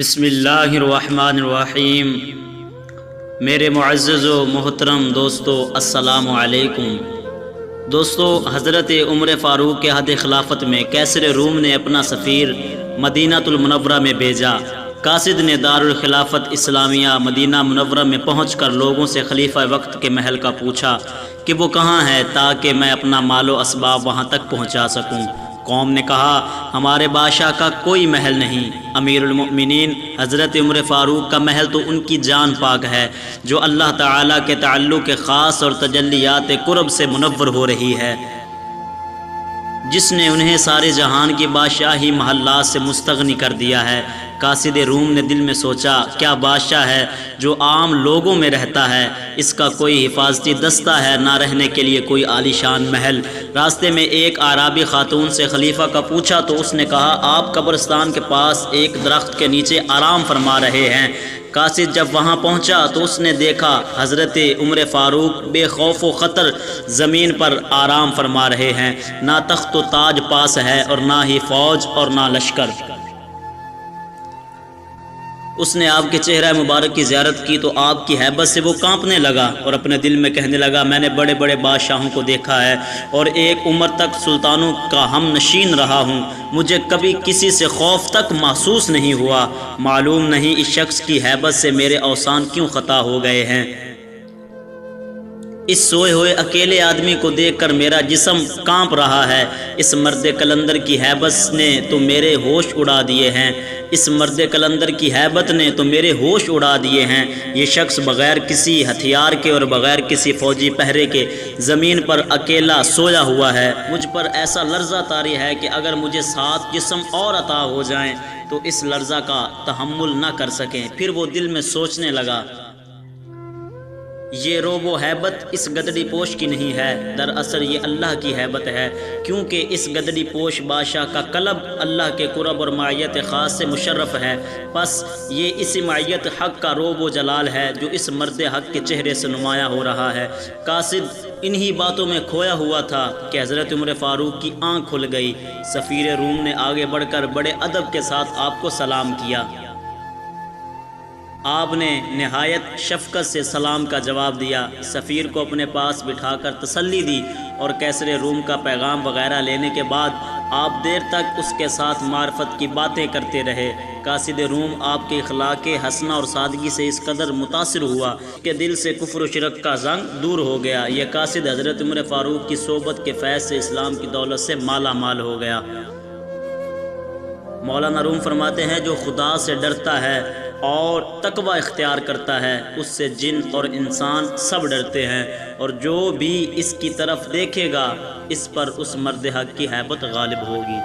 بسم اللہ الرحمن الرحیم۔ میرے معزز و محترم دوستو السلام علیکم۔ دوستو، حضرت عمر فاروق کے عہد خلافت میں قیصر روم نے اپنا سفیر مدینہ المنورہ میں بھیجا۔ قاصد نے دارالخلافت اسلامیہ مدینہ منورہ میں پہنچ کر لوگوں سے خلیفہ وقت کے محل کا پوچھا کہ وہ کہاں ہے تاکہ میں اپنا مال و اسباب وہاں تک پہنچا سکوں۔ قوم نے کہا، ہمارے بادشاہ کا کوئی محل نہیں۔ امیر المؤمنین حضرت عمر فاروق کا محل تو ان کی جان پاک ہے جو اللہ تعالیٰ کے تعلق خاص اور تجلیات قرب سے منور ہو رہی ہے، جس نے انہیں سارے جہان کی بادشاہی محلات سے مستغنی کر دیا ہے۔ قاصد روم نے دل میں سوچا، کیا بادشاہ ہے جو عام لوگوں میں رہتا ہے؟ اس کا کوئی حفاظتی دستہ ہے، نہ رہنے کے لیے کوئی عالی شان محل۔ راستے میں ایک اعرابی خاتون سے خلیفہ کا پوچھا تو اس نے کہا، آپ قبرستان کے پاس ایک درخت کے نیچے آرام فرما رہے ہیں۔ قاصد جب وہاں پہنچا تو اس نے دیکھا حضرت عمر فاروق بے خوف و خطر زمین پر آرام فرما رہے ہیں۔ نہ تخت و تاج پاس ہے اور نہ ہی فوج اور نہ لشکر۔ اس نے آپ کے چہرہ مبارک کی زیارت کی تو آپ کی ہیبت سے وہ کانپنے لگا اور اپنے دل میں کہنے لگا، میں نے بڑے بڑے بادشاہوں کو دیکھا ہے اور ایک عمر تک سلطانوں کا ہم نشین رہا ہوں، مجھے کبھی کسی سے خوف تک محسوس نہیں ہوا۔ معلوم نہیں اس شخص کی ہیبت سے میرے اوسان کیوں خطا ہو گئے ہیں۔ اس سوئے ہوئے اکیلے آدمی کو دیکھ کر میرا جسم کانپ رہا ہے۔ اس مرد کلندر کی ہیبت نے تو میرے ہوش اڑا دیے ہیں۔ اس مرد کلندر کی ہیبت نے تو میرے ہوش اڑا دیے ہیں۔ یہ شخص بغیر کسی ہتھیار کے اور بغیر کسی فوجی پہرے کے زمین پر اکیلا سویا ہوا ہے۔ مجھ پر ایسا لرزہ طاری ہے کہ اگر مجھے 7 جسم اور عطا ہو جائیں تو اس لرزہ کا تحمل نہ کر سکیں۔ پھر وہ دل میں سوچنے لگا، یہ روب و ہیبت اس گدڑی پوش کی نہیں ہے، دراصل یہ اللہ کی ہیبت ہے، کیونکہ اس گدڑی پوش بادشاہ کا قلب اللہ کے قرب اور معیت خاص سے مشرف ہے۔ بس یہ اسی معیت حق کا روب و جلال ہے جو اس مرد حق کے چہرے سے نمایاں ہو رہا ہے۔ قاصد انہی باتوں میں کھویا ہوا تھا کہ حضرت عمر فاروق کی آنکھ کھل گئی۔ سفیر روم نے آگے بڑھ کر بڑے ادب کے ساتھ آپ کو سلام کیا۔ آپ نے نہایت شفقت سے سلام کا جواب دیا، سفیر کو اپنے پاس بٹھا کر تسلی دی اور قیصر روم کا پیغام وغیرہ لینے کے بعد آپ دیر تک اس کے ساتھ معرفت کی باتیں کرتے رہے۔ قاصد روم آپ کے اخلاق حسنہ اور سادگی سے اس قدر متاثر ہوا کہ دل سے کفر و شرک کا زنگ دور ہو گیا۔ یہ قاصد حضرت عمر فاروق کی صحبت کے فیض سے اسلام کی دولت سے مالا مال ہو گیا۔ مولانا روم فرماتے ہیں، جو خدا سے ڈرتا ہے اور تقوی اختیار کرتا ہے اس سے جن اور انسان سب ڈرتے ہیں، اور جو بھی اس کی طرف دیکھے گا اس پر اس مرد حق کی ہیبت غالب ہوگی۔